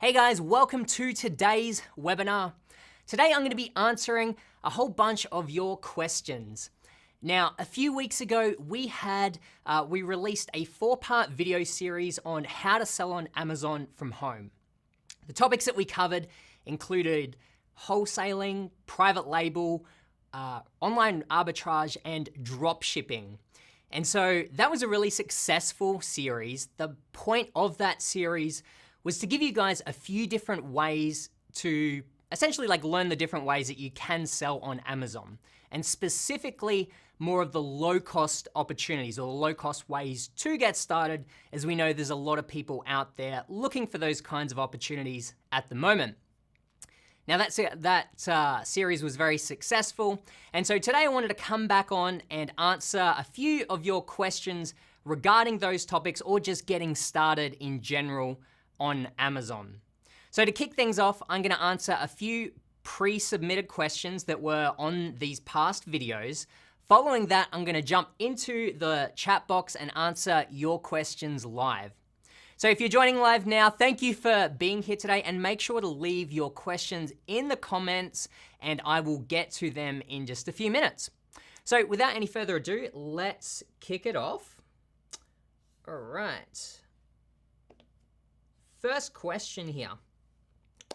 Hey guys, welcome to today's webinar. Today I'm going to be answering a whole bunch of your questions. Now, a few weeks ago, we released a 4-part video series on how to sell on Amazon from home. The topics that we covered included wholesaling, private label, online arbitrage, and drop shipping. And so that was a really successful series. The point of that series was to give you guys a few different ways to essentially learn the different ways that you can sell on Amazon, and specifically more of the low-cost opportunities or low-cost ways to get started, as we know there's a lot of people out there looking for those kinds of opportunities at the moment. Now that series was very successful, and so today I wanted to come back on and answer a few of your questions regarding those topics or just getting started in general on Amazon. So to kick things off, I'm going to answer a few pre-submitted questions that were on these past videos. Following that, I'm going to jump into the chat box and answer your questions live. So if you're joining live now, thank you for being here today, and make sure to leave your questions in the comments and I will get to them in just a few minutes. So without any further ado, let's kick it off. All right. First question here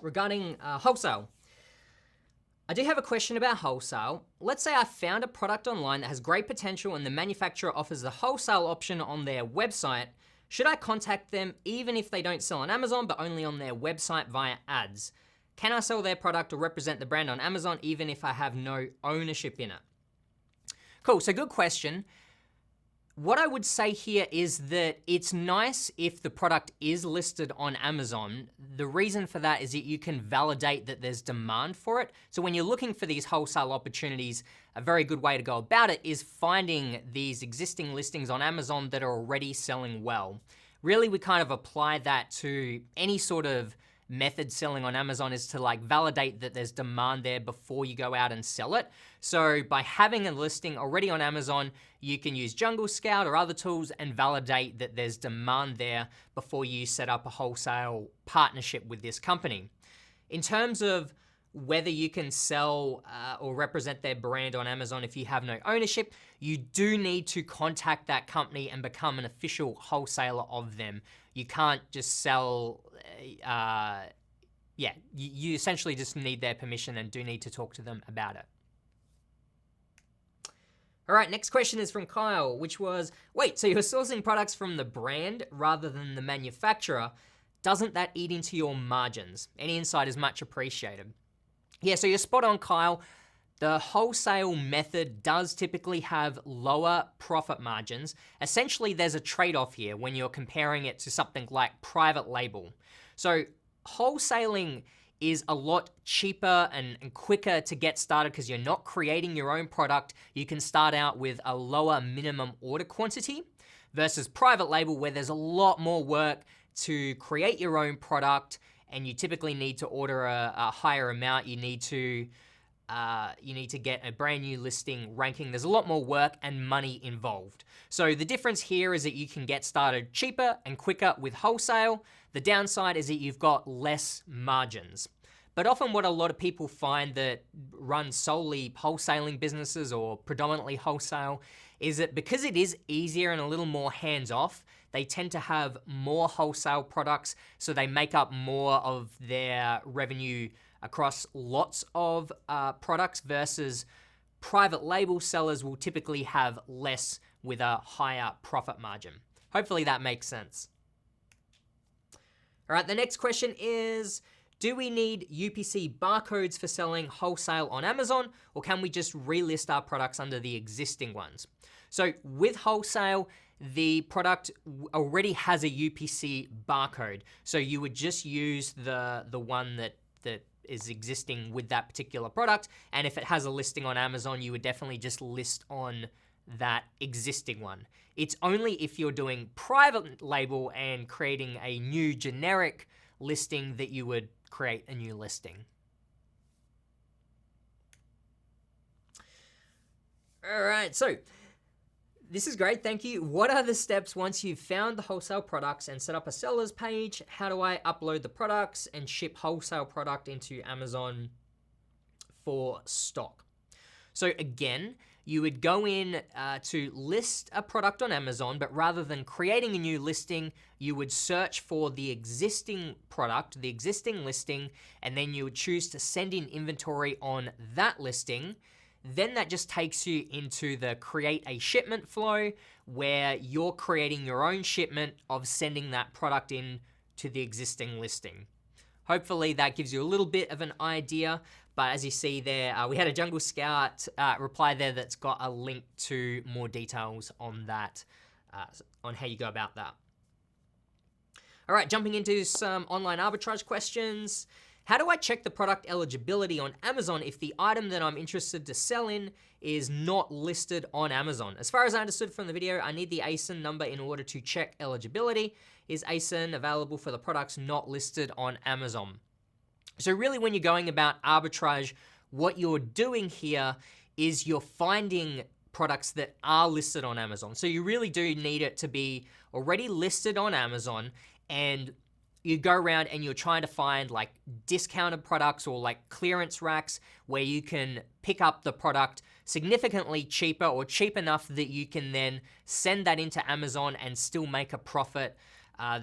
regarding wholesale. I do have a question about wholesale. Let's say I found a product online that has great potential and the manufacturer offers the wholesale option on their website. Should I contact them even if they don't sell on Amazon but only on their website via ads? Can I sell their product or represent the brand on Amazon even if I have no ownership in it? Cool, so good question. What I would say here is that it's nice if the product is listed on Amazon. The reason for that is that you can validate that there's demand for it. So when you're looking for these wholesale opportunities, a very good way to go about it is finding these existing listings on Amazon that are already selling well. Really, we kind of apply that to any sort of method selling on Amazon, is to validate that there's demand there before you go out and sell it. So by having a listing already on Amazon, you can use Jungle Scout or other tools and validate that there's demand there before you set up a wholesale partnership with this company. In terms of whether you can sell or represent their brand on Amazon if you have no ownership, you do need to contact that company and become an official wholesaler of them. You can't just sell, you essentially just need their permission and do need to talk to them about it. All right, next question is from Kyle, which was, wait, so you're sourcing products from the brand rather than the manufacturer. Doesn't that eat into your margins? Any insight is much appreciated. Yeah, so you're spot on, Kyle. The wholesale method does typically have lower profit margins. Essentially, there's a trade-off here when you're comparing it to something like private label. So wholesaling is a lot cheaper and quicker to get started because you're not creating your own product. You can start out with a lower minimum order quantity versus private label, where there's a lot more work to create your own product, and you typically need to order a higher amount. You need to get a brand new listing ranking. There's a lot more work and money involved. So the difference here is that you can get started cheaper and quicker with wholesale. The downside is that you've got less margins. But often what a lot of people find that run solely wholesaling businesses or predominantly wholesale is that because it is easier and a little more hands-off, they tend to have more wholesale products, so they make up more of their revenue across lots of products, versus private label sellers will typically have less with a higher profit margin. Hopefully that makes sense. All right, the next question is, do we need UPC barcodes for selling wholesale on Amazon, or can we just relist our products under the existing ones? So with wholesale, the product already has a UPC barcode. So you would just use the one that is existing with that particular product. And if it has a listing on Amazon, you would definitely just list on that existing one. It's only if you're doing private label and creating a new generic listing that you would create a new listing. All right, so This is great, thank you. What are the steps once you've found the wholesale products and set up a seller's page? How do I upload the products and ship wholesale product into Amazon for stock? So again, you would go in to list a product on Amazon, but rather than creating a new listing, you would search for the existing product, the existing listing, and then you would choose to send in inventory on that listing. Then that just takes you into the create a shipment flow where you're creating your own shipment of sending that product in to the existing listing. Hopefully that gives you a little bit of an idea, but as you see there, we had a Jungle Scout reply there that's got a link to more details on that, on how you go about that. All right, jumping into some online arbitrage questions. How do I check the product eligibility on Amazon if the item that I'm interested to sell in is not listed on Amazon? As far as I understood from the video, I need the ASIN number in order to check eligibility. Is ASIN available for the products not listed on Amazon? So really when you're going about arbitrage, what you're doing here is you're finding products that are listed on Amazon. So you really do need it to be already listed on Amazon, and you go around and you're trying to find like discounted products or like clearance racks where you can pick up the product significantly cheaper or cheap enough that you can then send that into Amazon and still make a profit.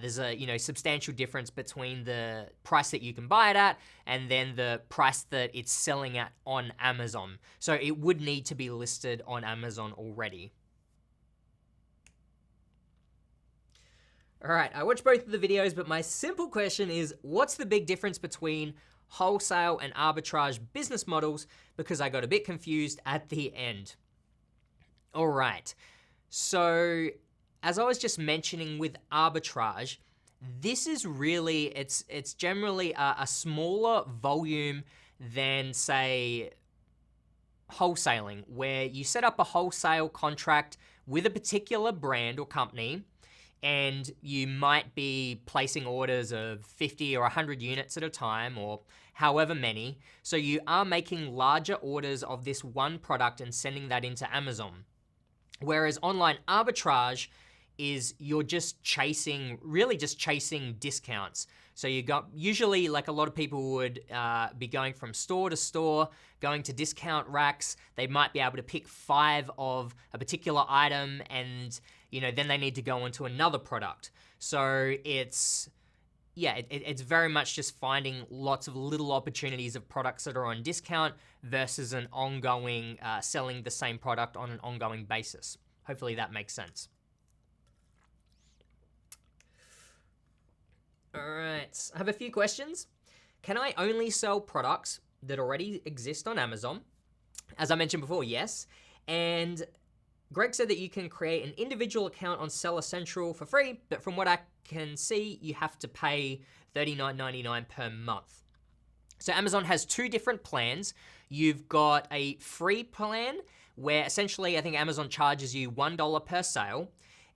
There's a substantial difference between the price that you can buy it at and then the price that it's selling at on Amazon. So it would need to be listed on Amazon already. All right, I watched both of the videos, but my simple question is, what's the big difference between wholesale and arbitrage business models? Because I got a bit confused at the end. All right, so as I was just mentioning with arbitrage, this is really, it's generally a smaller volume than, say, wholesaling, where you set up a wholesale contract with a particular brand or company, and you might be placing orders of 50 or 100 units at a time, or however many. So you are making larger orders of this one product and sending that into Amazon. Whereas online arbitrage is you're just chasing, really just chasing discounts. So you got, usually like a lot of people would be going from store to store, going to discount racks. They might be able to pick 5 of a particular item, and then they need to go on to another product. So it's very much just finding lots of little opportunities of products that are on discount versus an ongoing selling the same product on an ongoing basis. Hopefully that makes sense. All right, I have a few questions. Can I only sell products that already exist on Amazon? As I mentioned before, yes. And Greg said that you can create an individual account on Seller Central for free, but from what I can see, you have to pay $39.99 per month. So Amazon has 2 different plans. You've got a free plan where essentially I think Amazon charges you $1 per sale.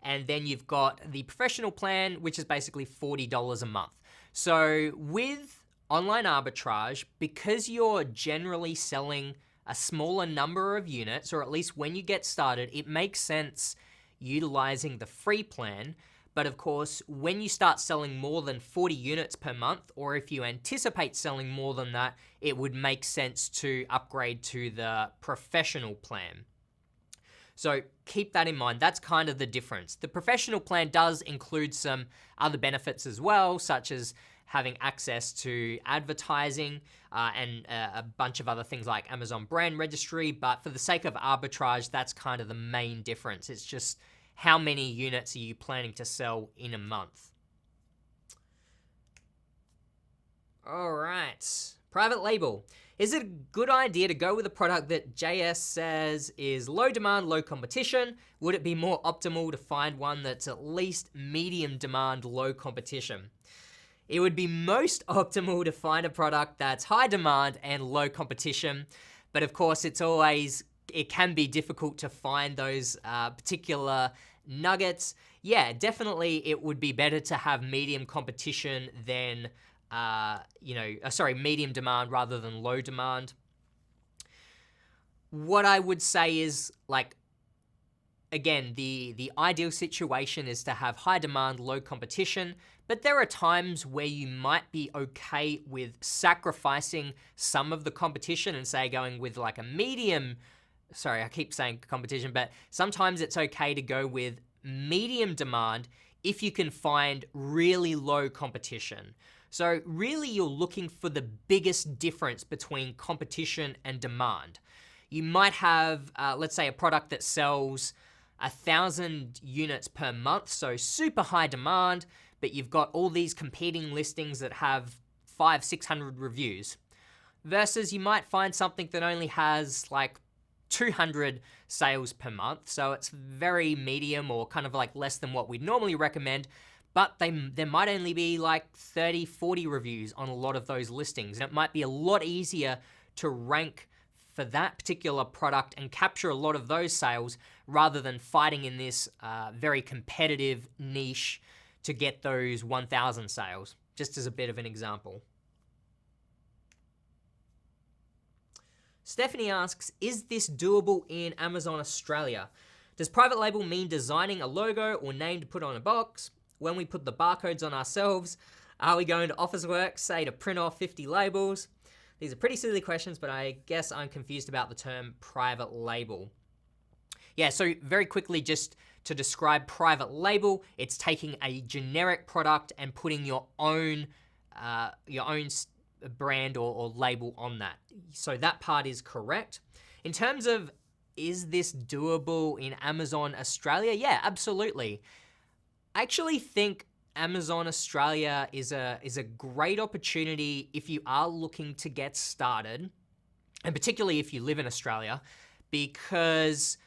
And then you've got the professional plan, which is basically $40 a month. So with online arbitrage, because you're generally selling a smaller number of units, or at least when you get started, it makes sense utilizing the free plan. But of course, when you start selling more than 40 units per month, or if you anticipate selling more than that, it would make sense to upgrade to the professional plan. So keep that in mind. That's kind of the difference. The professional plan does include some other benefits as well, such as having access to advertising and a bunch of other things like Amazon brand registry. But for the sake of arbitrage, that's kind of the main difference. It's just how many units are you planning to sell in a month? All right, private label. Is it a good idea to go with a product that JS says is low demand, low competition? Would it be more optimal to find one that's at least medium demand, low competition? It would be most optimal to find a product that's high demand and low competition, but of course it can be difficult to find those particular nuggets. Yeah, definitely it would be better to have medium competition than medium demand rather than low demand. What I would say is, like, again, the ideal situation is to have high demand, low competition, but there are times where you might be okay with sacrificing some of the competition and say going with like a medium, sorry, I keep saying competition, but sometimes it's okay to go with medium demand if you can find really low competition. So really you're looking for the biggest difference between competition and demand. You might have, let's say, a product that sells 1,000 units per month, so super high demand, but you've got all these competing listings that have 500-600 reviews. Versus you might find something that only has like 200 sales per month, so it's very medium or kind of like less than what we'd normally recommend, but there might only be like 30-40 reviews on a lot of those listings, and it might be a lot easier to rank for that particular product and capture a lot of those sales rather than fighting in this very competitive niche to get those 1,000 sales, just as a bit of an example. Stephanie asks, is this doable in Amazon Australia? Does private label mean designing a logo or name to put on a box? When we put the barcodes on ourselves, are we going to Officeworks, say, to print off 50 labels? These are pretty silly questions, but I guess I'm confused about the term private label. Yeah, so very quickly, just to describe private label, it's taking a generic product and putting your own brand or label on that. So that part is correct. In terms of, is this doable in Amazon Australia? Yeah, absolutely. I actually think Amazon Australia is a great opportunity if you are looking to get started, and particularly if you live in Australia, because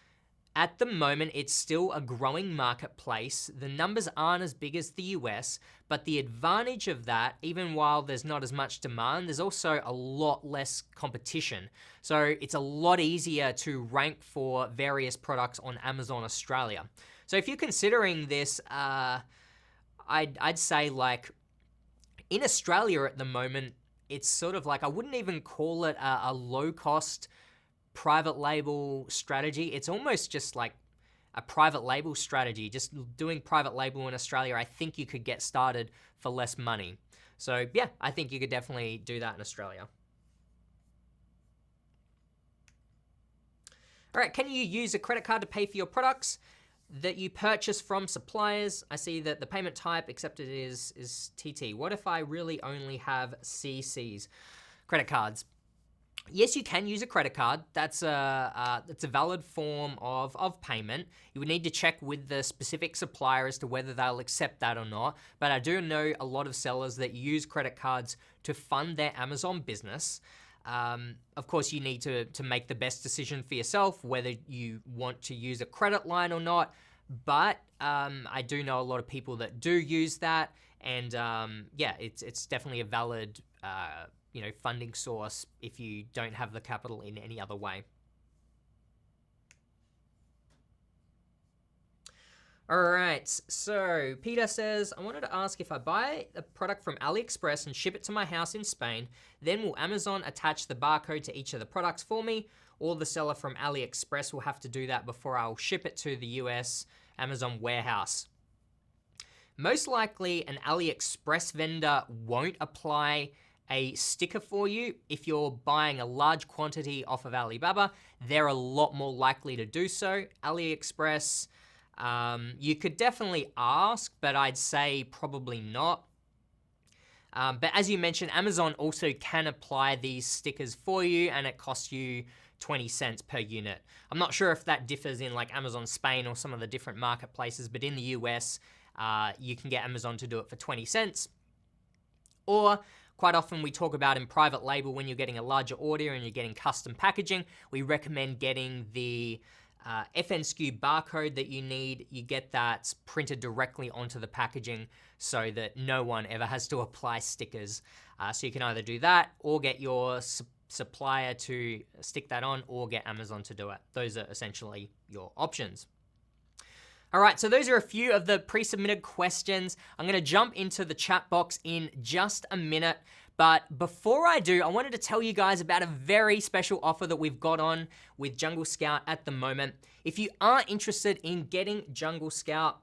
at the moment it's still a growing marketplace. The numbers aren't as big as the US, but the advantage of that, even while there's not as much demand, there's also a lot less competition. So it's a lot easier to rank for various products on Amazon Australia. So if you're considering this, I'd say like in Australia at the moment, it's sort of like, I wouldn't even call it a low cost private label strategy. It's almost just like a private label strategy. Just doing private label in Australia, I think you could get started for less money. So yeah, I think you could definitely do that in Australia. All right, can you use a credit card to pay for your products that you purchase from suppliers? I see that the payment type accepted is TT. What if I really only have CCs? Credit cards. Yes, you can use a credit card. That's a valid form of payment. You would need to check with the specific supplier as to whether they'll accept that or not. But I do know a lot of sellers that use credit cards to fund their Amazon business. Of course, you need to make the best decision for yourself, whether you want to use a credit line or not. But I do know a lot of people that do use that. And yeah, it's definitely a valid funding source if you don't have the capital in any other way. All right, so Peter says, I wanted to ask, if I buy a product from AliExpress and ship it to my house in Spain, then will Amazon attach the barcode to each of the products for me, or the seller from AliExpress will have to do that before I'll ship it to the US Amazon warehouse? Most likely an AliExpress vendor won't apply a sticker for you. If you're buying a large quantity off of Alibaba, they're a lot more likely to do so. AliExpress, you could definitely ask, but I'd say probably not. But as you mentioned, Amazon also can apply these stickers for you, and it costs you 20 cents per unit. I'm not sure if that differs in like Amazon Spain or some of the different marketplaces, but in the US, you can get Amazon to do it for 20 cents. Or quite often we talk about in private label, when you're getting a larger order and you're getting custom packaging, we recommend getting the FNSKU barcode that you need. You get that printed directly onto the packaging so that no one ever has to apply stickers. So you can either do that or get your supplier to stick that on, or get Amazon to do it. Those are essentially your options. All right, so those are a few of the pre-submitted questions. I'm gonna jump into the chat box in just a minute, But before I do, I wanted to tell you guys about a very special offer that we've got on with Jungle Scout at the moment. If you are interested in getting Jungle Scout,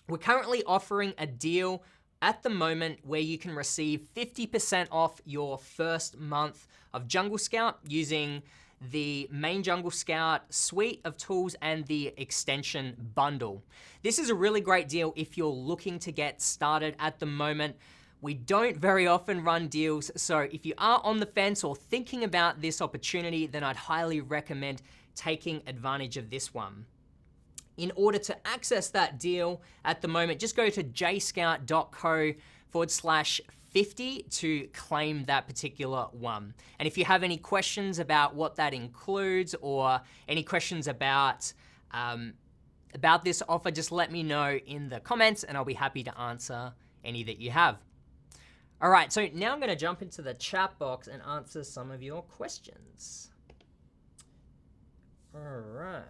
we're currently offering a deal at the moment where you can receive 50% off your first month of Jungle Scout using the main Jungle Scout suite of tools and the extension bundle. This is a really great deal if you're looking to get started at the moment. We don't very often run deals, so if you are on the fence or thinking about this opportunity, then I'd highly recommend taking advantage of this one. In order to access that deal at the moment, just go to jscout.co/50 to claim that particular one. And if you have any questions about what that includes or any questions about this offer, just let me know in the comments and I'll be happy to answer any that you have. All right, so now I'm gonna jump into the chat box and answer some of your questions. All right.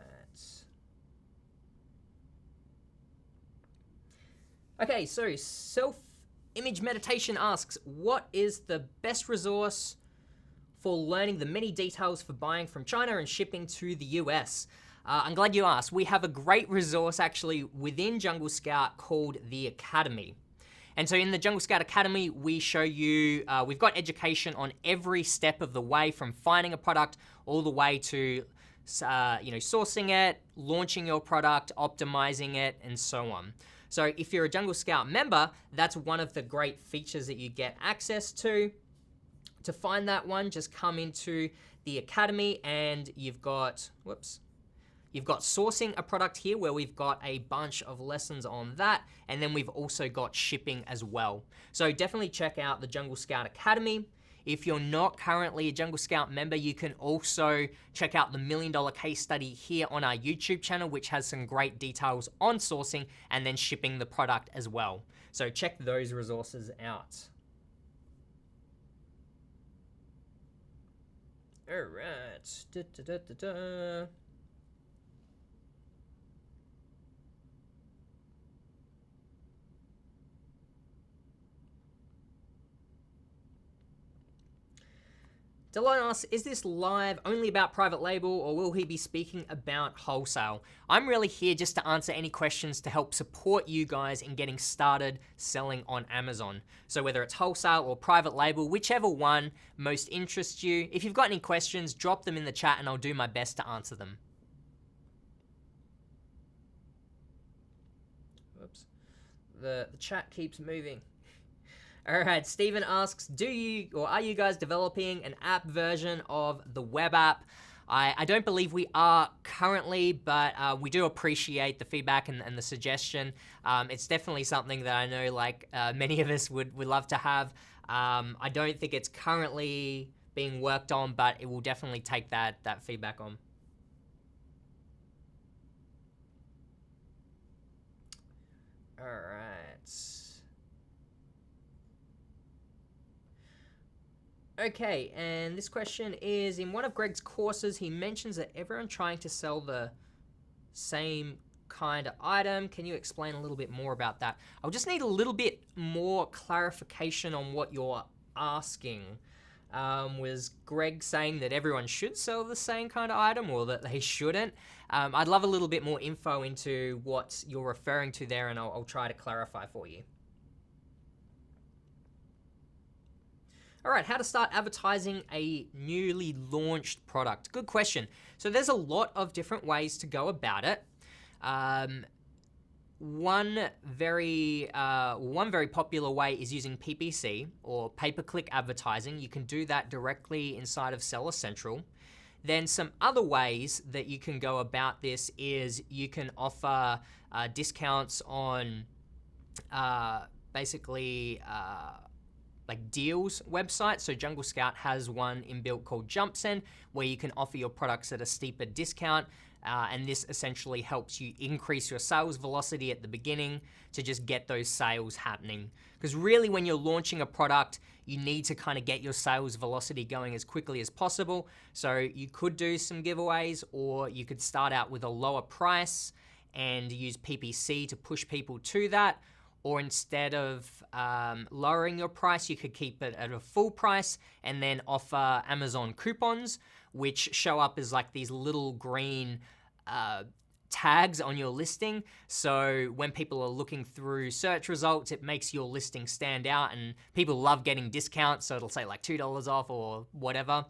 Okay, so Self-Image Meditation asks, what is the best resource for learning the many details for buying from China and shipping to the US? I'm glad you asked. We have a great resource actually within Jungle Scout called the Academy. And so in the Jungle Scout Academy, we show you, we've got education on every step of the way from finding a product all the way to sourcing it, launching your product, optimizing it, and so on. So if you're a Jungle Scout member, that's one of the great features that you get access to. To find that one, just come into the Academy and you've got sourcing a product here where we've got a bunch of lessons on that. And then we've also got shipping as well. So definitely check out the Jungle Scout Academy. If you're not currently a Jungle Scout member, you can also check out the $1 Million Case Study here on our YouTube channel, which has some great details on sourcing and then shipping the product as well. So check those resources out. All right. Delon asks, is this live only about private label or will he be speaking about wholesale? I'm really here just to answer any questions to help support you guys in getting started selling on Amazon. So whether it's wholesale or private label, whichever one most interests you, if you've got any questions, drop them in the chat and I'll do my best to answer them. Whoops. The chat keeps moving. All right, Steven asks, are you guys developing an app version of the web app? I don't believe we are currently, but we do appreciate the feedback and the suggestion. It's definitely something that I know many of us would love to have. I don't think it's currently being worked on, but it will definitely take that feedback on. All right. Okay, and this question is, in one of Greg's courses, he mentions that everyone trying to sell the same kind of item. Can you explain a little bit more about that? I'll just need a little bit more clarification on what you're asking. Was Greg saying that everyone should sell the same kind of item or that they shouldn't? I'd love a little bit more info into what you're referring to there, and I'll try to clarify for you. All right, how to start advertising a newly launched product. Good question. So there's a lot of different ways to go about it. One very popular way is using PPC or pay-per-click advertising. You can do that directly inside of Seller Central. Then some other ways that you can go about this is you can offer discounts on like deals websites. So Jungle Scout has one inbuilt called JumpSend where you can offer your products at a steeper discount. And this essentially helps you increase your sales velocity at the beginning to just get those sales happening. Because really when you're launching a product, you need to kind of get your sales velocity going as quickly as possible. So you could do some giveaways, or you could start out with a lower price and use PPC to push people to that. or instead of lowering your price, you could keep it at a full price and then offer Amazon coupons, which show up as like these little green tags on your listing. So when people are looking through search results, it makes your listing stand out, and people love getting discounts. So it'll say like $2 off or whatever.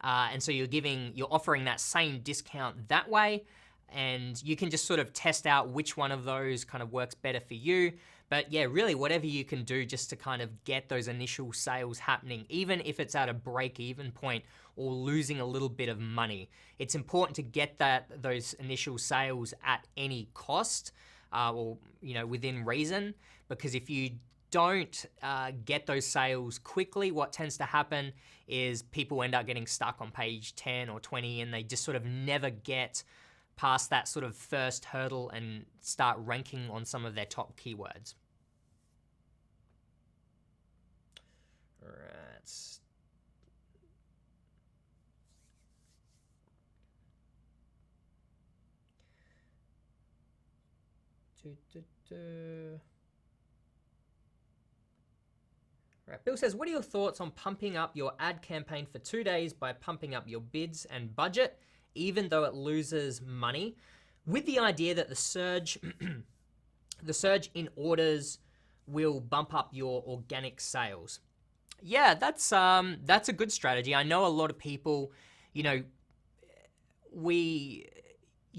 And so you're offering that same discount that way. And you can just sort of test out which one of those kind of works better for you. But yeah, really whatever you can do just to kind of get those initial sales happening, even if it's at a break-even point or losing a little bit of money. It's important to get those initial sales at any cost, or within reason, because if you don't get those sales quickly, what tends to happen is people end up getting stuck on page 10 or 20 and they just sort of never get past that sort of first hurdle and start ranking on some of their top keywords. All right. Right, Bill says, what are your thoughts on pumping up your ad campaign for 2 days by pumping up your bids and budget, even though it loses money, with the idea that the surge in orders will bump up your organic sales? Yeah, that's a good strategy. I know a lot of people, you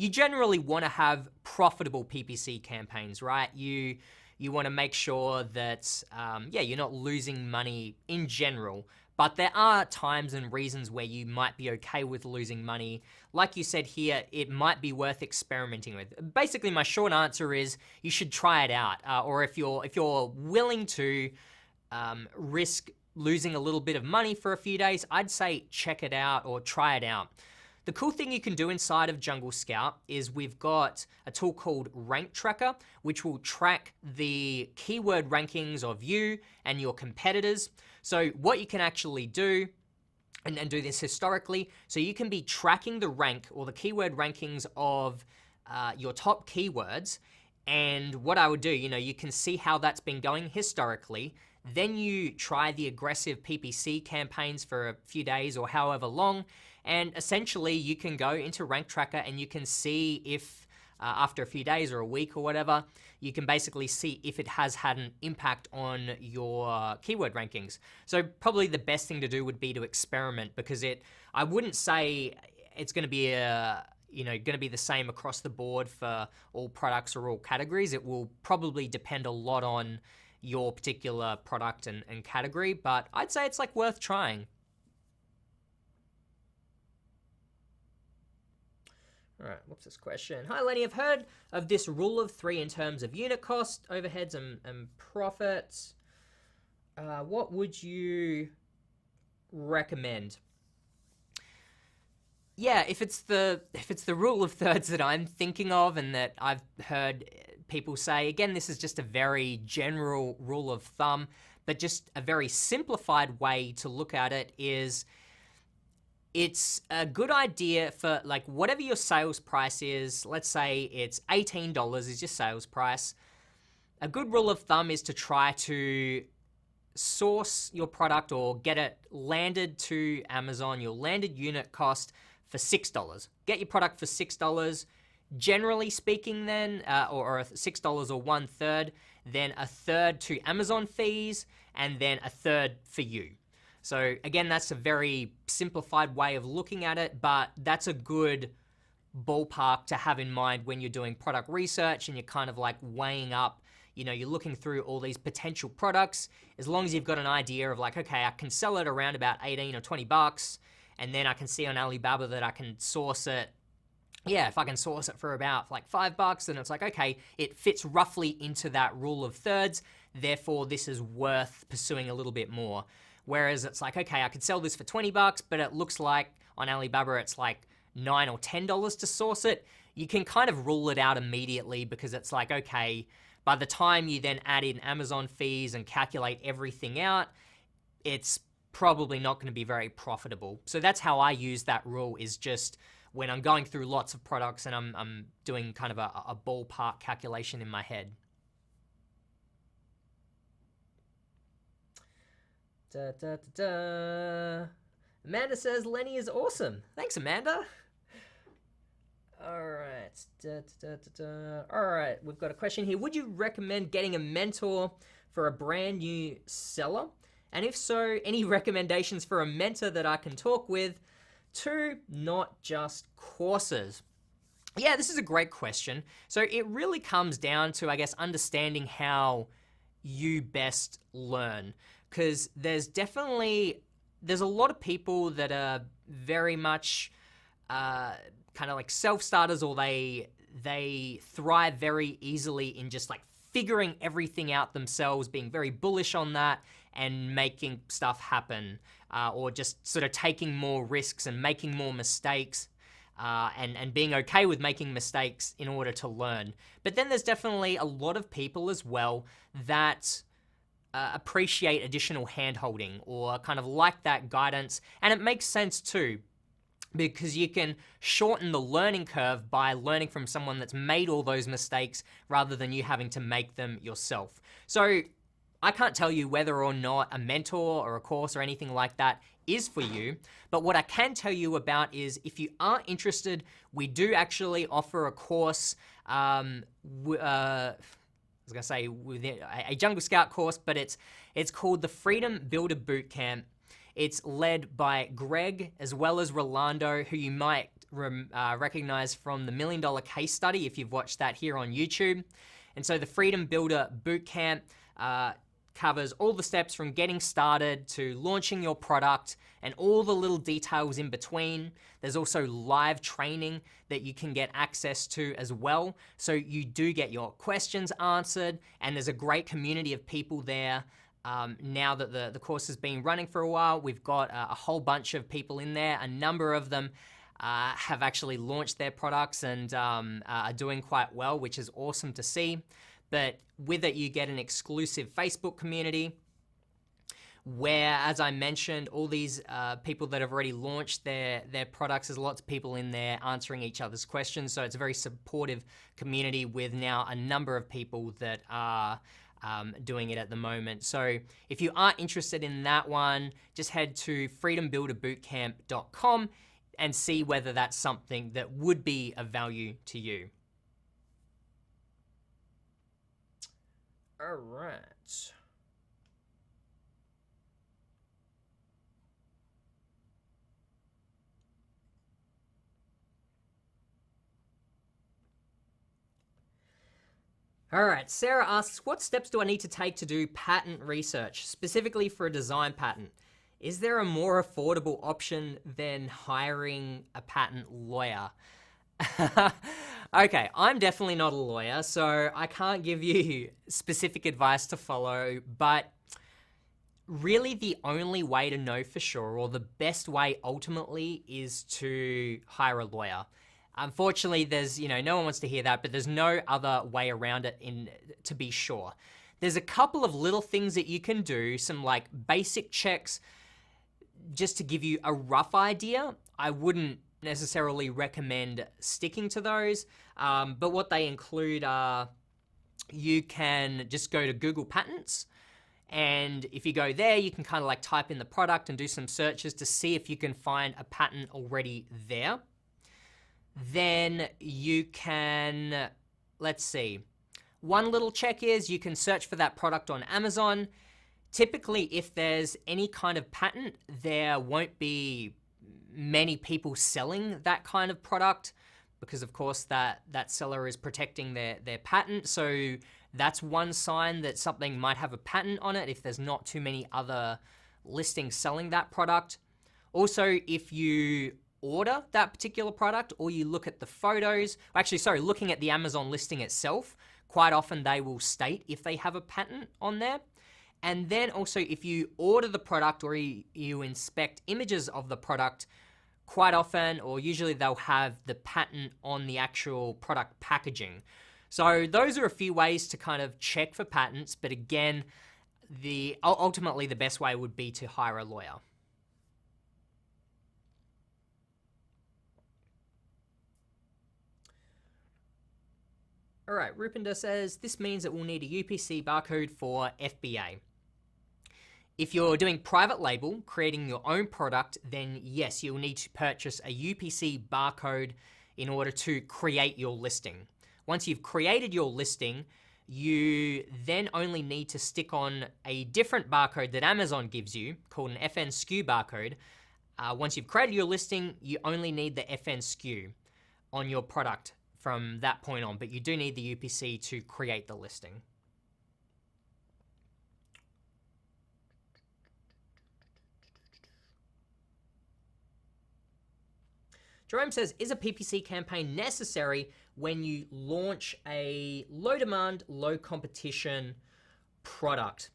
generally want to have profitable PPC campaigns, right? You want to make sure that, you're not losing money in general, but there are times and reasons where you might be okay with losing money. Like you said here, it might be worth experimenting with. Basically, my short answer is you should try it out. Or if you're willing to risk losing a little bit of money for a few days, I'd say check it out or try it out. The cool thing you can do inside of Jungle Scout is we've got a tool called Rank Tracker, which will track the keyword rankings of you and your competitors. So what you can actually do, and do this historically, so you can be tracking the rank or the keyword rankings of your top keywords. And what I would do, you can see how that's been going historically. Then you try the aggressive PPC campaigns for a few days or however long, and essentially you can go into Rank Tracker and you can see if after a few days or a week or whatever, you can basically see if it has had an impact on your keyword rankings. So probably the best thing to do would be to experiment, because I wouldn't say it's going to be the same across the board for all products or all categories. It will probably depend a lot on your particular product and category, but I'd say it's like worth trying. All right, what's this question? Hi, Lenny, I've heard of this rule of 3 in terms of unit cost, overheads, and profits. What would you recommend? Yeah, if it's the rule of thirds that I'm thinking of and that I've heard people say, again, this is just a very general rule of thumb, but just a very simplified way to look at it is, it's a good idea for like whatever your sales price is. Let's say it's $18 is your sales price. A good rule of thumb is to try to source your product or get it landed to Amazon, your landed unit cost for $6. Get your product for $6. Generally speaking then, or $6 or 1/3, then 1/3 to Amazon fees, and then 1/3 for you. So again, that's a very simplified way of looking at it, but that's a good ballpark to have in mind when you're doing product research and you're kind of like weighing up, you're looking through all these potential products. As long as you've got an idea of like, okay, I can sell it around about 18 or 20 bucks, and then I can see on Alibaba that I can source it. Yeah, if I can source it for about like $5, then it's like, okay, it fits roughly into that rule of thirds. Therefore, this is worth pursuing a little bit more. Whereas it's like, okay, I could sell this for 20 bucks, but it looks like on Alibaba it's like $9 or $10 to source it. You can kind of rule it out immediately, because it's like, okay, by the time you then add in Amazon fees and calculate everything out, it's probably not going to be very profitable. So that's how I use that rule, is just when I'm going through lots of products and I'm doing kind of a ballpark calculation in my head. Da, da, da, da. Amanda says Lenny is awesome. Thanks, Amanda. All right. Da, da, da, da. All right. We've got a question here. Would you recommend getting a mentor for a brand new seller? And if so, any recommendations for a mentor that I can talk with? 2, not just courses. Yeah, this is a great question. So it really comes down to, I guess, understanding how you best learn. Because there's a lot of people that are very much kind of like self-starters, or they thrive very easily in just like figuring everything out themselves, being very bullish on that and making stuff happen, or just sort of taking more risks and making more mistakes, and being okay with making mistakes in order to learn. But then there's definitely a lot of people as well that appreciate additional hand-holding or kind of like that guidance, and it makes sense too, because you can shorten the learning curve by learning from someone that's made all those mistakes rather than you having to make them yourself. So I can't tell you whether or not a mentor or a course or anything like that is for you, but what I can tell you about is if you are interested, we do actually offer a course, I was gonna say within a Jungle Scout course, but it's called the Freedom Builder Bootcamp. It's led by Greg as well as Rolando, who you might recognize from the $1 Million Case Study if you've watched that here on YouTube. And so the Freedom Builder Bootcamp covers all the steps from getting started to launching your product and all the little details in between. There's also live training that you can get access to as well. So you do get your questions answered, and there's a great community of people there. Now that the course has been running for a while, we've got a whole bunch of people in there. A number of them have actually launched their products and are doing quite well, which is awesome to see. But with it, you get an exclusive Facebook community where, as I mentioned, all these people that have already launched their products, there's lots of people in there answering each other's questions. So it's a very supportive community with now a number of people that are doing it at the moment. So if you are interested in that one, just head to freedombuilderbootcamp.com and see whether that's something that would be of value to you. All right. All right, Sarah asks, what steps do I need to take to do patent research, specifically for a design patent? Is there a more affordable option than hiring a patent lawyer? Okay, I'm definitely not a lawyer, so I can't give you specific advice to follow, but really the only way to know for sure, or the best way ultimately, is to hire a lawyer. Unfortunately, there's, no one wants to hear that, but there's no other way around it to be sure. There's a couple of little things that you can do, some like basic checks, just to give you a rough idea. I wouldn't necessarily recommend sticking to those, but what they include are, you can just go to Google Patents, and if you go there, you can kind of like type in the product and do some searches to see if you can find a patent already there. Then you can, let's see, one little check is you can search for that product on Amazon. Typically, if there's any kind of patent, there won't be many people selling that kind of product because, of course, that seller is protecting their patent. So that's one sign that something might have a patent on it if there's not too many other listings selling that product. Also, if you order that particular product or you look at the photos, looking at the Amazon listing itself, quite often they will state if they have a patent on there. And then also if you order the product or you inspect images of the product, quite often or usually they'll have the patent on the actual product packaging. So those are a few ways to kind of check for patents, but again, ultimately the best way would be to hire a lawyer. All right, Rupinder says, this means that we'll need a UPC barcode for FBA. If you're doing private label, creating your own product, then yes, you'll need to purchase a UPC barcode in order to create your listing. Once you've created your listing, you then only need to stick on a different barcode that Amazon gives you called an FN SKU barcode. Once you've created your listing, you only need the FN SKU on your product from that point on, but you do need the UPC to create the listing. Jerome says, is a PPC campaign necessary when you launch a low demand, low competition product?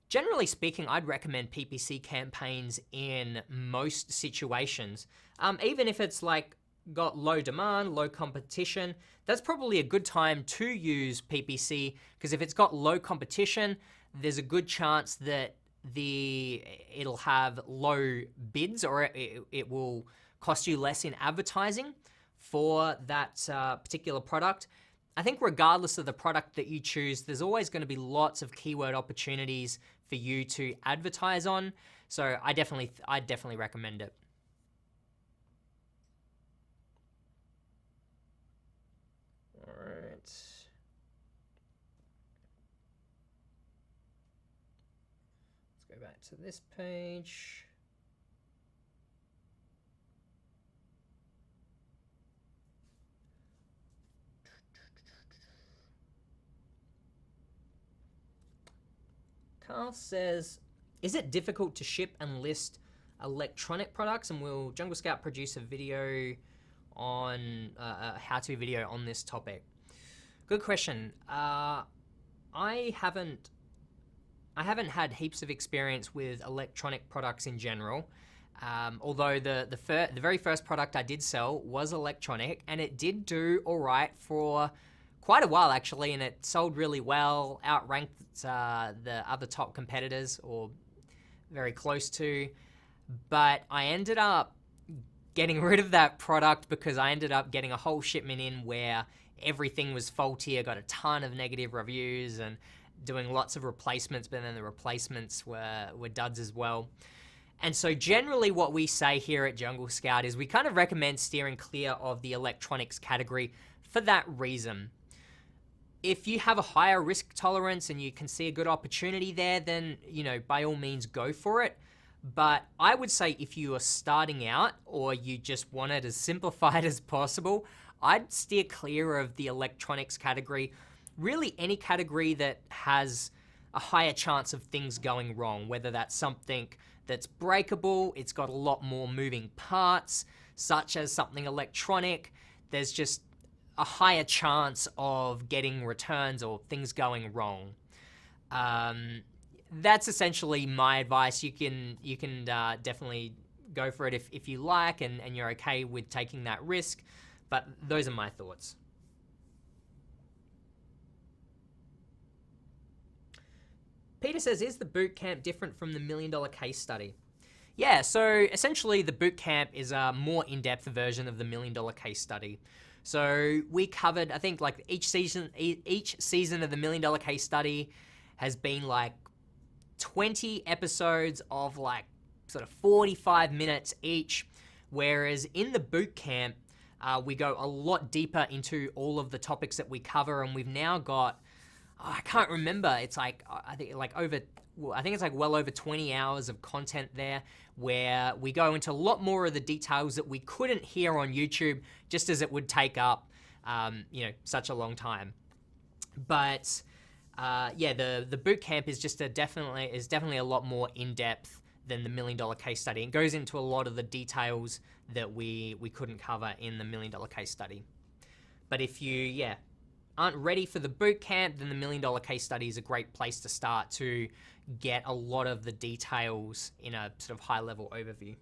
Generally speaking, I'd recommend PPC campaigns in most situations. Even if it's like got low demand, low competition, that's probably a good time to use PPC, because if it's got low competition, there's a good chance that it'll have low bids, or it will cost you less in advertising for that particular product. I think regardless of the product that you choose, there's always going to be lots of keyword opportunities for you to advertise on. So I definitely recommend it. All right. Let's go back to this page. Carl says, is it difficult to ship and list electronic products? And will Jungle Scout produce a video on a how-to video on this topic? Good question. I haven't had heaps of experience with electronic products in general. Although the very first product I did sell was electronic, and it did do all right for quite a while actually, and it sold really well, outranked the other top competitors, or very close to. But I ended up getting rid of that product because I ended up getting a whole shipment in where everything was faulty. I got a ton of negative reviews and doing lots of replacements, but then the replacements were duds as well. And so generally what we say here at Jungle Scout is we kind of recommend steering clear of the electronics category for that reason. If you have a higher risk tolerance and you can see a good opportunity there, then, by all means go for it. But I would say if you are starting out or you just want it as simplified as possible, I'd steer clear of the electronics category. Really any category that has a higher chance of things going wrong, whether that's something that's breakable, it's got a lot more moving parts, such as something electronic, there's just a higher chance of getting returns or things going wrong. That's essentially my advice. You can definitely go for it if you like and you're okay with taking that risk, but those are my thoughts. Peter says, is the bootcamp different from the $1 million case study? Yeah, so essentially the bootcamp is a more in-depth version of the $1 million case study. So we covered, I think, like each season of the $1 million case study has been like 20 episodes of like sort of 45 minutes each, whereas in the bootcamp, we go a lot deeper into all of the topics that we cover, and we've now got, I can't remember, it's like, I think it's like well over 20 hours of content there, where we go into a lot more of the details that we couldn't hear on YouTube, just as it would take up, such a long time. But yeah, the bootcamp is just definitely a lot more in depth than the $1 million case study. It goes into a lot of the details that we couldn't cover in the $1 million case study. But if you aren't ready for the bootcamp, then the $1 million case study is a great place to start to get a lot of the details in a sort of high-level overview.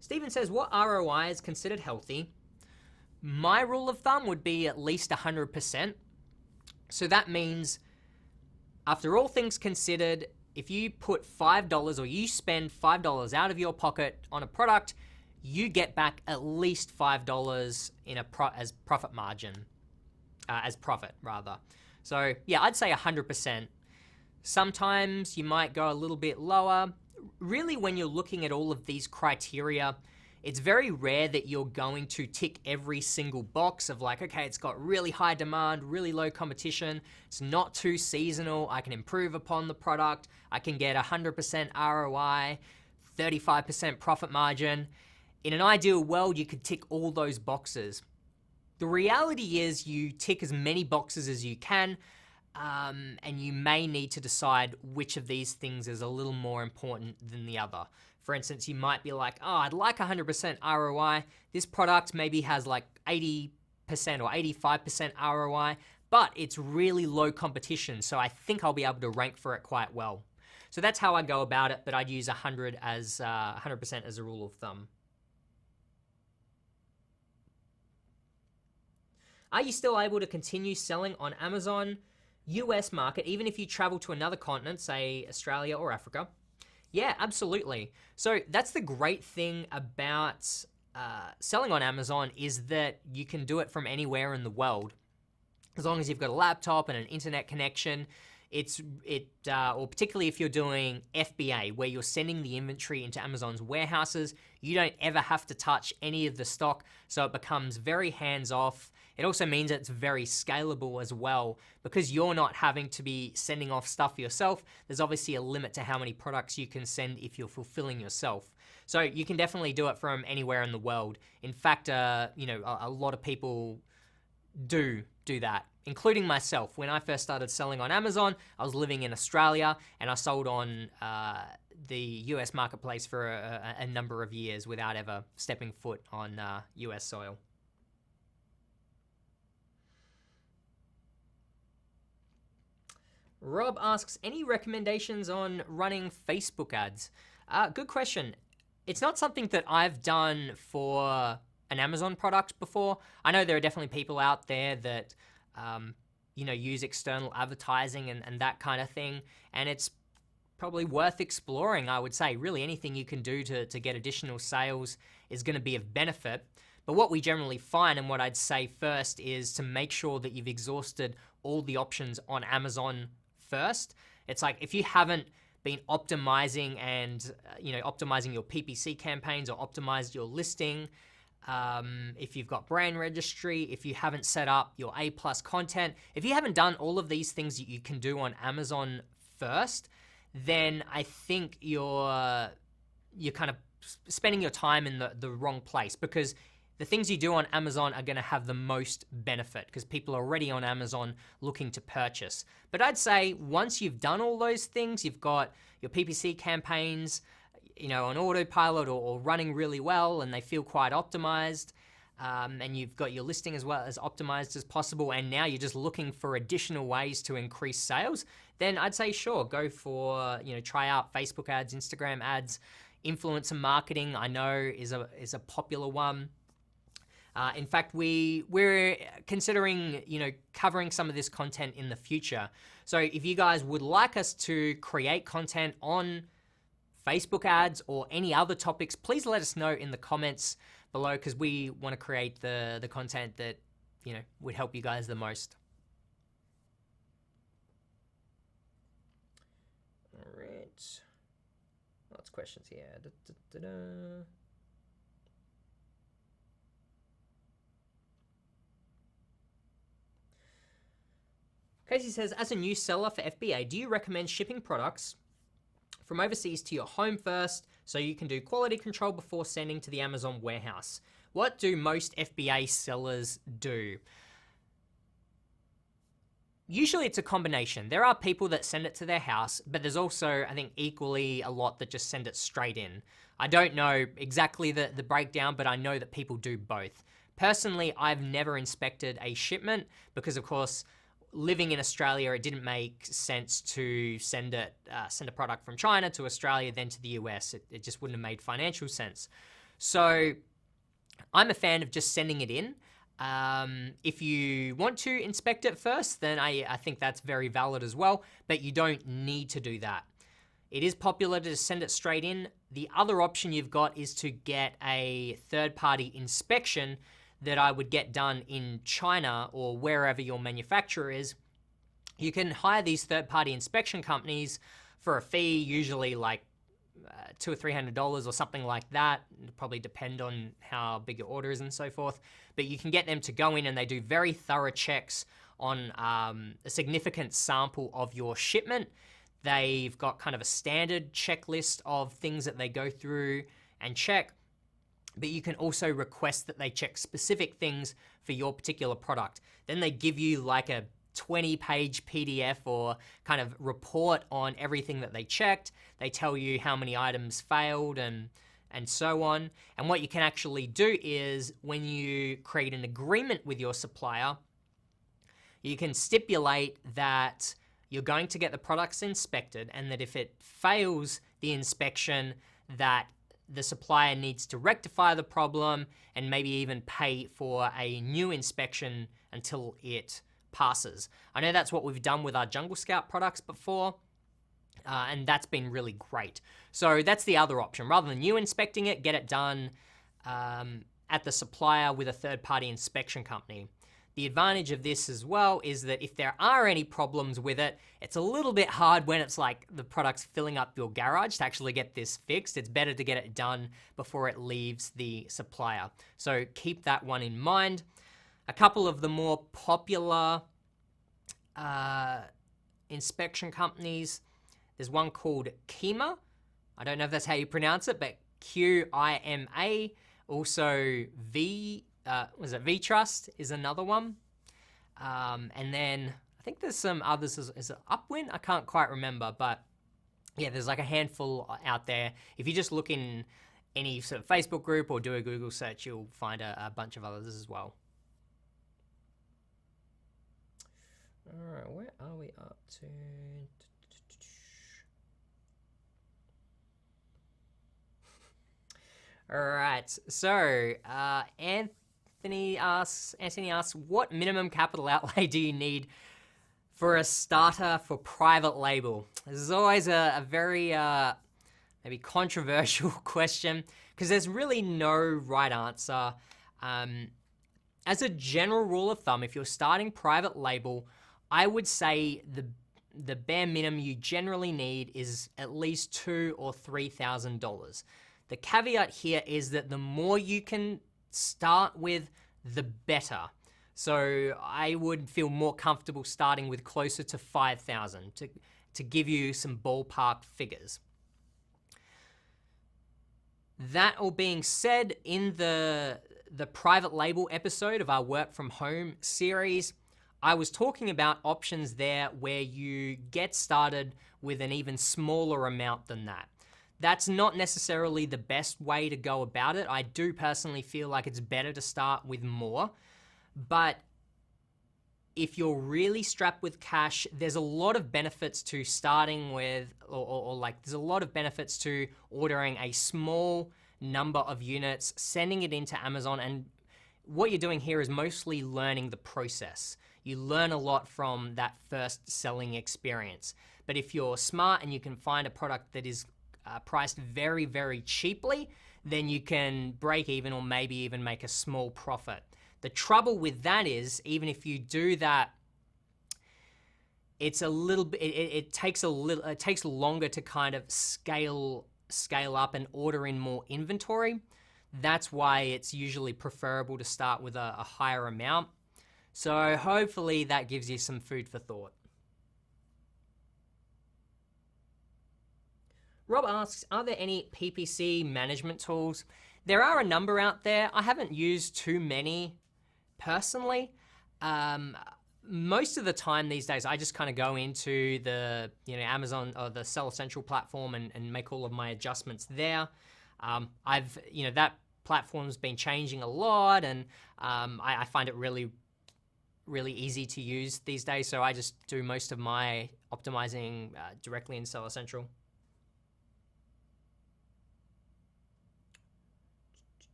Stephen says, what ROI is considered healthy? My rule of thumb would be at least 100%. So that means, after all things considered, if you put $5 or you spend $5 out of your pocket on a product, you get back at least $5 in as profit margin, as profit rather. So yeah, I'd say 100%. Sometimes you might go a little bit lower. Really, when you're looking at all of these criteria, it's very rare that you're going to tick every single box of like, okay, it's got really high demand, really low competition, it's not too seasonal, I can improve upon the product, I can get 100% ROI, 35% profit margin. In an ideal world, you could tick all those boxes. The reality is you tick as many boxes as you can, and you may need to decide which of these things is a little more important than the other. For instance, you might be like, oh, I'd like 100% ROI. This product maybe has like 80% or 85% ROI, but it's really low competition, so I think I'll be able to rank for it quite well. So that's how I go about it, but I'd use 100% as a rule of thumb. Are you still able to continue selling on Amazon US market, even if you travel to another continent, say Australia or Africa? Yeah, absolutely. So that's the great thing about selling on Amazon, is that you can do it from anywhere in the world. As long as you've got a laptop and an internet connection, or particularly if you're doing FBA, where you're sending the inventory into Amazon's warehouses, you don't ever have to touch any of the stock, so it becomes very hands-off. It also means it's very scalable as well, because you're not having to be sending off stuff yourself. There's obviously a limit to how many products you can send if you're fulfilling yourself. So you can definitely do it from anywhere in the world. In fact, a lot of people do that, including myself. When I first started selling on Amazon, I was living in Australia, and I sold on the US marketplace for a number of years without ever stepping foot on US soil. Rob asks, any recommendations on running Facebook ads? Good question. It's not something that I've done for an Amazon product before. I know there are definitely people out there that use external advertising and that kind of thing, and it's probably worth exploring, I would say. Really, anything you can do to get additional sales is going to be of benefit. But what we generally find, and what I'd say first, is to make sure that you've exhausted all the options on Amazon first. It's like, if you haven't been optimizing and optimizing your PPC campaigns or optimized your listing, if you've got brand registry, if you haven't set up your A+ content, if you haven't done all of these things that you can do on Amazon first, then I think you're kind of spending your time in the wrong place, because the things you do on Amazon are going to have the most benefit because people are already on Amazon looking to purchase. But I'd say once you've done all those things, you've got your PPC campaigns, on autopilot or running really well, and they feel quite optimized, and you've got your listing as well as optimized as possible, and now you're just looking for additional ways to increase sales, then I'd say sure, go for, try out Facebook ads, Instagram ads. Influencer marketing, I know, is a popular one. In fact, we're considering, covering some of this content in the future. So if you guys would like us to create content on Facebook ads or any other topics, please let us know in the comments below, because we want to create the content that, would help you guys the most. All right. Lots of questions here. Casey says, as a new seller for FBA, do you recommend shipping products from overseas to your home first so you can do quality control before sending to the Amazon warehouse? What do most FBA sellers do? Usually it's a combination. There are people that send it to their house, but there's also, I think, equally a lot that just send it straight in. I don't know exactly the breakdown, but I know that people do both. Personally, I've never inspected a shipment because, of course, living in Australia, it didn't make sense to send a product from China to Australia, then to the US. It just wouldn't have made financial sense. So I'm a fan of just sending it in. If you want to inspect it first, then I think that's very valid as well, but you don't need to do that. It is popular to send it straight in. The other option you've got is to get a third-party inspection that I would get done in China or wherever your manufacturer is, You can hire these third-party inspection companies for a fee, usually like $200 or $300 or something like that. It'll probably depend on how big your order is and so forth. But you can get them to go in and they do very thorough checks on a significant sample of your shipment. They've got kind of a standard checklist of things that they go through and check. But you can also request that they check specific things for your particular product. Then they give you like a 20-page PDF or kind of report on everything that they checked. They tell you how many items failed and so on. And what you can actually do is when you create an agreement with your supplier, you can stipulate that you're going to get the products inspected and that if it fails the inspection, that the supplier needs to rectify the problem and maybe even pay for a new inspection until it passes. I know that's what we've done with our Jungle Scout products before, and that's been really great. So that's the other option. Rather than you inspecting it, get it done at the supplier with a third-party inspection company. The advantage of this as well is that if there are any problems with it, it's a little bit hard when it's like the product's filling up your garage to actually get this fixed. It's better to get it done before it leaves the supplier. So keep that one in mind. A couple of the more popular inspection companies, there's one called Kima. I don't know if that's how you pronounce it, but Qima. Also V-Trust is another one. And then I think there's some others. Is it Upwind? I can't quite remember, but yeah, there's like a handful out there. If you just look in any sort of Facebook group or do a Google search, you'll find a bunch of others as well. All right, where are we up to? All right, so Anthony asks, what minimum capital outlay do you need for a starter for private label? This is always a very maybe controversial question because there's really no right answer. As a general rule of thumb, if you're starting private label, I would say the bare minimum you generally need is at least $2,000 or $3,000. The caveat here is that the more you can start with, the better. So I would feel more comfortable starting with closer to 5,000 to give you some ballpark figures. That all being said, in the private label episode of our Work From Home series, I was talking about options there where you get started with an even smaller amount than that. That's not necessarily the best way to go about it. I do personally feel like it's better to start with more, but if you're really strapped with cash, there's a lot of benefits to starting with, or like there's a lot of benefits to ordering a small number of units, sending it into Amazon, and what you're doing here is mostly learning the process. You learn a lot from that first selling experience. But if you're smart and you can find a product that is priced very, very cheaply, then you can break even or maybe even make a small profit. The trouble with that is, even if you do that, it's a little bit, it takes longer to kind of scale up and order in more inventory. That's why it's usually preferable to start with a higher amount. So hopefully that gives you some food for thought. Rob asks, are there any PPC management tools? There are a number out there. I haven't used too many personally. Most of the time these days, I just kind of go into the Amazon or the Seller Central platform and make all of my adjustments there. That platform's been changing a lot, and I find it really easy to use these days. So I just do most of my optimizing directly in Seller Central.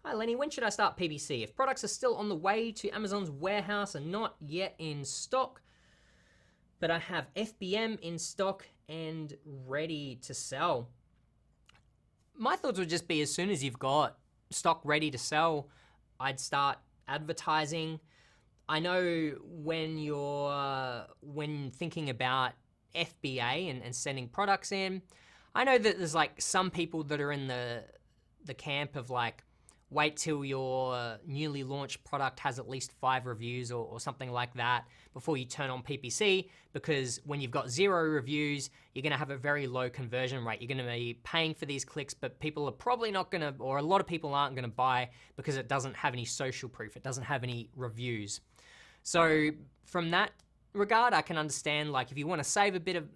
Hi Lenny, when should I start PPC? If products are still on the way to Amazon's warehouse and not yet in stock, but I have FBM in stock and ready to sell. My thoughts would just be as soon as you've got stock ready to sell, I'd start advertising. I know when thinking about FBA and sending products in, I know that there's like some people that are in the camp of like, wait till your newly launched product has at least 5 reviews or something like that before you turn on PPC, because when you've got 0 reviews, you're gonna have a very low conversion rate. You're gonna be paying for these clicks, but people are probably not gonna, or a lot of people aren't gonna buy because it doesn't have any social proof. It doesn't have any reviews. So from that regard, I can understand, like, if you wanna save a bit of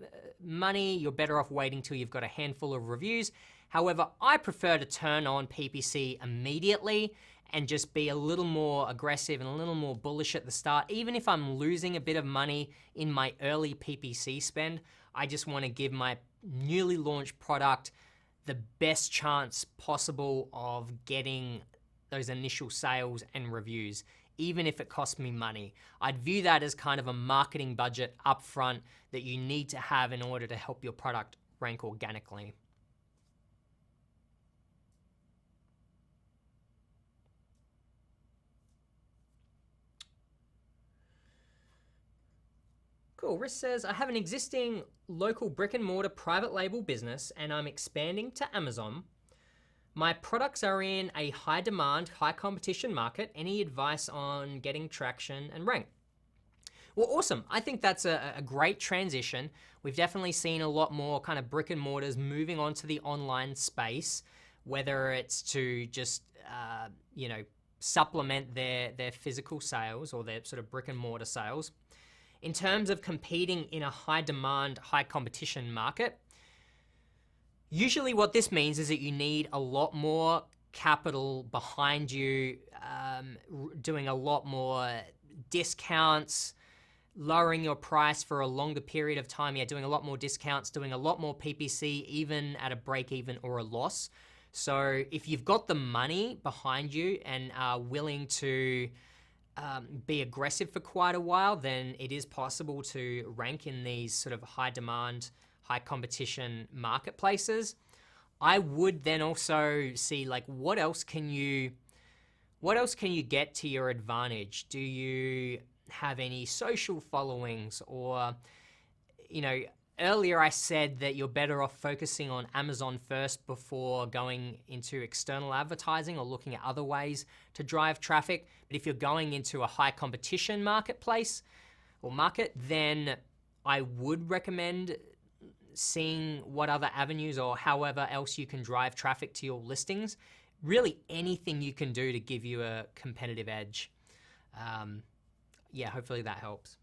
money, you're better off waiting till you've got a handful of reviews. However, I prefer to turn on PPC immediately and just be a little more aggressive and a little more bullish at the start. Even if I'm losing a bit of money in my early PPC spend, I just want to give my newly launched product the best chance possible of getting those initial sales and reviews, even if it costs me money. I'd view that as kind of a marketing budget upfront that you need to have in order to help your product rank organically. Cool. Riss says, I have an existing local brick and mortar private label business and I'm expanding to Amazon. My products are in a high demand, high competition market. Any advice on getting traction and rank? Well, awesome. I think that's a great transition. We've definitely seen a lot more kind of brick and mortars moving on to the online space, whether it's to just, supplement their physical sales or their sort of brick and mortar sales. In terms of competing in a high demand, high competition market, usually what this means is that you need a lot more capital behind you, doing a lot more discounts, lowering your price for a longer period of time. Yeah, doing a lot more discounts, doing a lot more PPC, even at a break even or a loss. So if you've got the money behind you and are willing to be aggressive for quite a while, then it is possible to rank in these sort of high demand, high competition marketplaces. I would then also see, like, what else can you get to your advantage? Do you have any social followings? Or, earlier I said that you're better off focusing on Amazon first before going into external advertising or looking at other ways to drive traffic. But if you're going into a high competition marketplace or market, then I would recommend seeing what other avenues or however else you can drive traffic to your listings. Really anything you can do to give you a competitive edge. Hopefully that helps.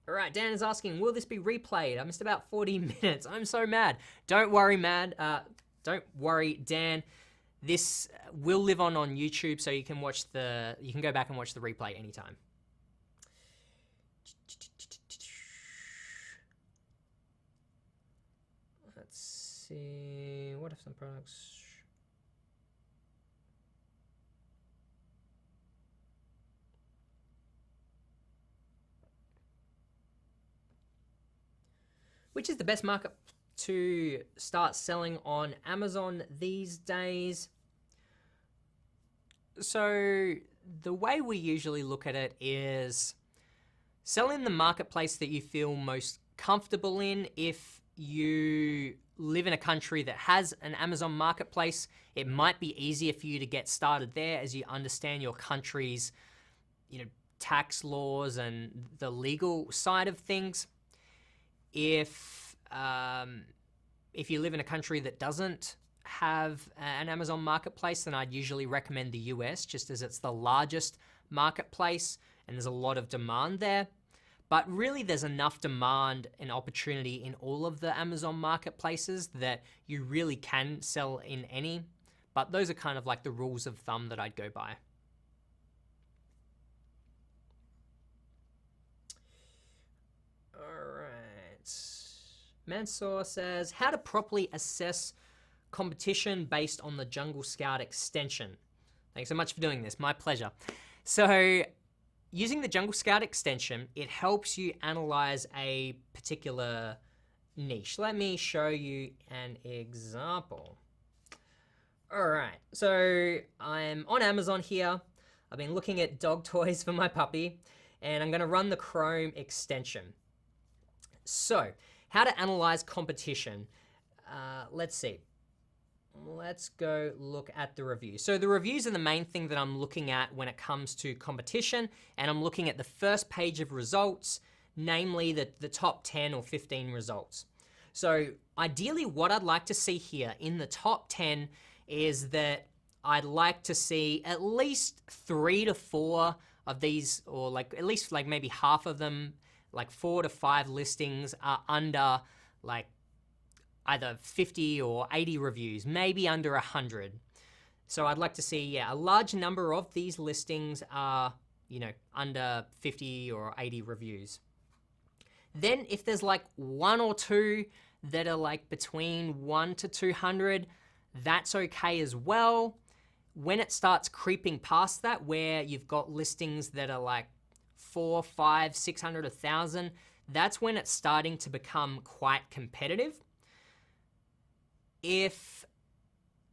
All right, Dan is asking, will this be replayed? I missed about 40 minutes. I'm so mad. Don't worry, Dan. This will live on YouTube, so you can go back and watch the replay anytime. Let's see. What if some products? Which is the best market to start selling on Amazon these days? So the way we usually look at it is sell in the marketplace that you feel most comfortable in. If you live in a country that has an Amazon marketplace, it might be easier for you to get started there as you understand your country's, tax laws and the legal side of things. If you live in a country that doesn't have an Amazon marketplace, then I'd usually recommend the US, just as it's the largest marketplace and there's a lot of demand there. But really there's enough demand and opportunity in all of the Amazon marketplaces that you really can sell in any. But those are kind of like the rules of thumb that I'd go by. Mansour says, how to properly assess competition based on the Jungle Scout extension. Thanks so much for doing this, my pleasure. So using the Jungle Scout extension, it helps you analyze a particular niche. Let me show you an example. All right, so I'm on Amazon here. I've been looking at dog toys for my puppy, and I'm gonna run the Chrome extension. So, how to analyze competition. Let's see. Let's go look at the reviews. So the reviews are the main thing that I'm looking at when it comes to competition, and I'm looking at the first page of results, namely the top 10 or 15 results. So ideally what I'd like to see here in the top 10 is that I'd like to see at least 3 to 4 of these, or like at least like maybe half of them, like 4 to 5 listings are under like either 50 or 80 reviews, maybe under 100. So I'd like to see, yeah, a large number of these listings are, you know, under 50 or 80 reviews. Then if there's like 1 or 2 that are like between 1 to 200, that's okay as well. When it starts creeping past that, where you've got listings that are like 4, 5, 600, 1,000, that's when it's starting to become quite competitive. If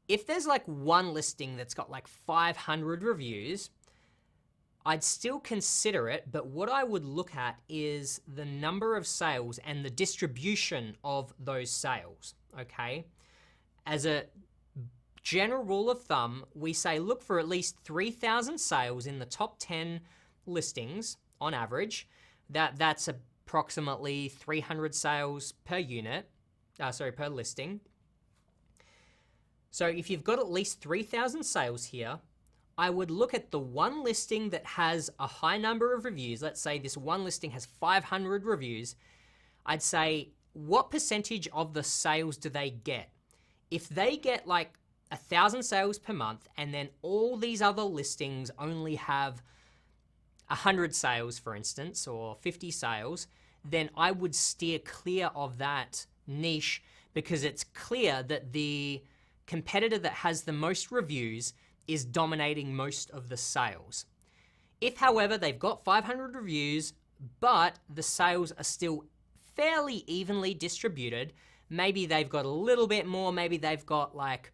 there's like one listing that's got like 500 reviews, I'd still consider it, but what I would look at is the number of sales and the distribution of those sales, okay? As a general rule of thumb, we say look for at least 3,000 sales in the top 10 listings on average. That's approximately 300 sales per unit, per listing. So if you've got at least 3,000 sales here, I would look at the one listing that has a high number of reviews. Let's say this one listing has 500 reviews. I'd say, what percentage of the sales do they get? If they get like 1,000 sales per month, and then all these other listings only have 100 sales, for instance, or 50 sales, then I would steer clear of that niche, because it's clear that the competitor that has the most reviews is dominating most of the sales. If, however, they've got 500 reviews, but the sales are still fairly evenly distributed, maybe they've got a little bit more, maybe they've got like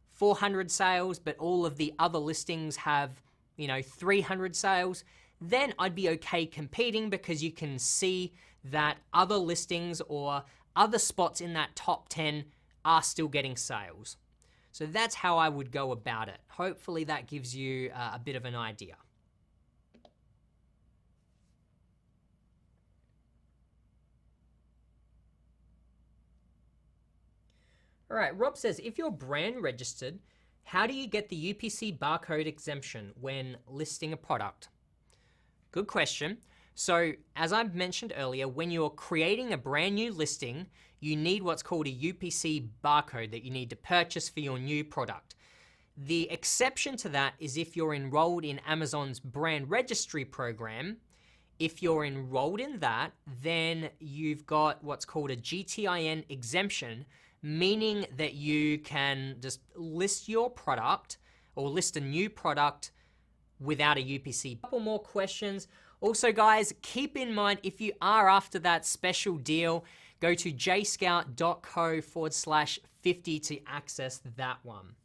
400 sales, but all of the other listings have, 300 sales, then I'd be okay competing, because you can see that other listings or other spots in that top 10 are still getting sales. So that's how I would go about it. Hopefully that gives you a bit of an idea. All right, Rob says, if you're brand registered, how do you get the UPC barcode exemption when listing a product? Good question. So as I mentioned earlier, when you're creating a brand new listing, you need what's called a UPC barcode that you need to purchase for your new product. The exception to that is if you're enrolled in Amazon's brand registry program. If you're enrolled in that, then you've got what's called a GTIN exemption, meaning that you can just list your product or list a new product without a UPC. A couple more questions. Also, guys, keep in mind, if you are after that special deal, go to jscout.co/50 to access that one.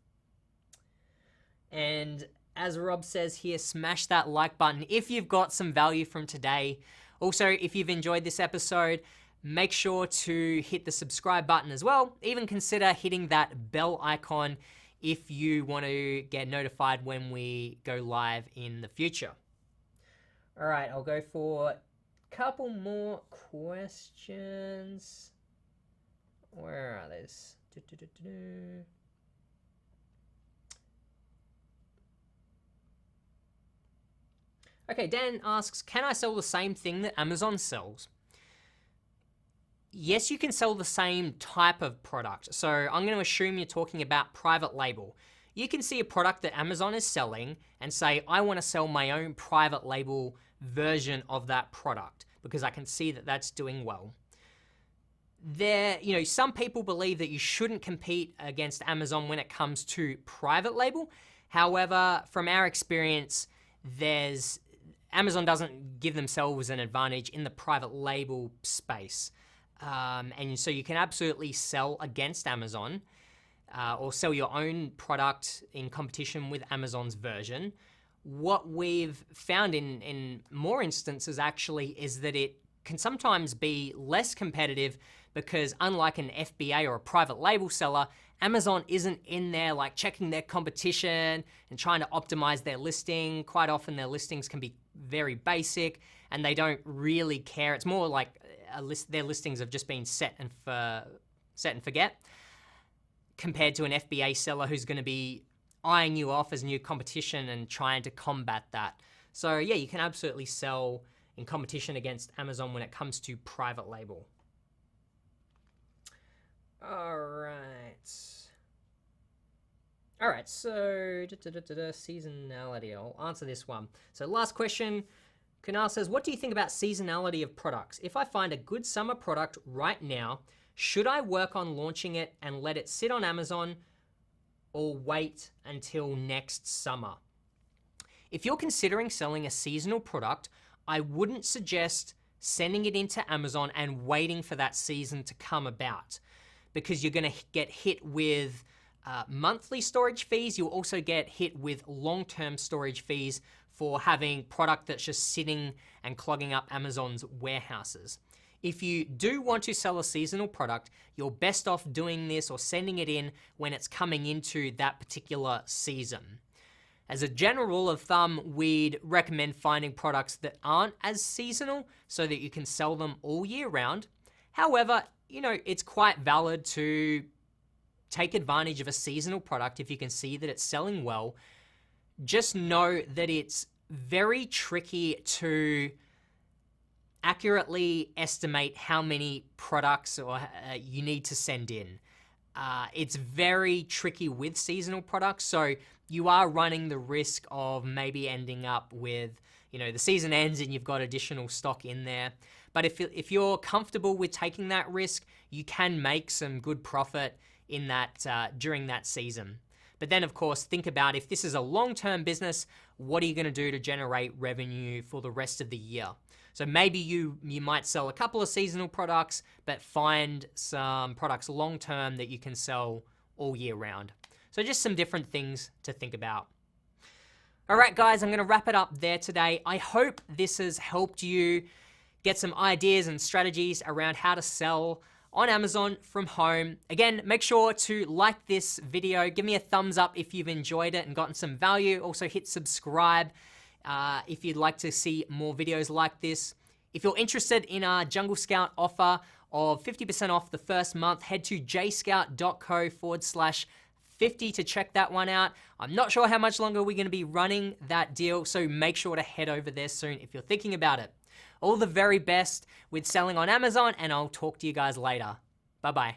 And as Rob says here, smash that like button if you've got some value from today. Also, if you've enjoyed this episode, make sure to hit the subscribe button as well. Even consider hitting that bell icon if you want to get notified when we go live in the future. All right, I'll go for a couple more questions. Where are these? Okay, Dan asks, can I sell the same thing that Amazon sells? Yes, you can sell the same type of product. So I'm going to assume you're talking about private label. You can see a product that Amazon is selling and say, I want to sell my own private label version of that product because I can see that that's doing well. Some people believe that you shouldn't compete against Amazon when it comes to private label. However, from our experience, Amazon doesn't give themselves an advantage in the private label space. And so you can absolutely sell against Amazon. or sell your own product in competition with Amazon's version, what we've found in more instances actually is that it can sometimes be less competitive because unlike an FBA or a private label seller, Amazon isn't in there like checking their competition and trying to optimize their listing. Quite often their listings can be very basic and they don't really care. It's more like their listings have just been set and forget, compared to an FBA seller who's going to be eyeing you off as new competition and trying to combat that. So yeah, you can absolutely sell in competition against Amazon when it comes to private label. All right, so seasonality. I'll answer this one. So last question, Kunal says, what do you think about seasonality of products? If I find a good summer product right now, should I work on launching it and let it sit on Amazon or wait until next summer? If you're considering selling a seasonal product, I wouldn't suggest sending it into Amazon and waiting for that season to come about, because you're gonna get hit with monthly storage fees. You'll also get hit with long-term storage fees for having product that's just sitting and clogging up Amazon's warehouses. If you do want to sell a seasonal product, you're best off doing this or sending it in when it's coming into that particular season. As a general rule of thumb, we'd recommend finding products that aren't as seasonal so that you can sell them all year round. However, you know, it's quite valid to take advantage of a seasonal product if you can see that it's selling well. Just know that it's very tricky to accurately estimate how many products you need to send in. It's very tricky with seasonal products, so you are running the risk of maybe ending up with, you know, the season ends and you've got additional stock in there. But if you're comfortable with taking that risk, you can make some good profit in that during that season. But then, of course, think about if this is a long-term business, what are you going to do to generate revenue for the rest of the year? So maybe you might sell a couple of seasonal products, but find some products long-term that you can sell all year round. So just some different things to think about. All right, guys, I'm going to wrap it up there today. I hope this has helped you get some ideas and strategies around how to sell on Amazon from home. Again, make sure to like this video. Give me a thumbs up if you've enjoyed it and gotten some value. Also hit subscribe if you'd like to see more videos like this. If you're interested in our Jungle Scout offer of 50% off the first month, head to jscout.co/50 to check that one out. I'm not sure how much longer we're going to be running that deal, so make sure to head over there soon if you're thinking about it. All the very best with selling on Amazon, and I'll talk to you guys later. Bye-bye.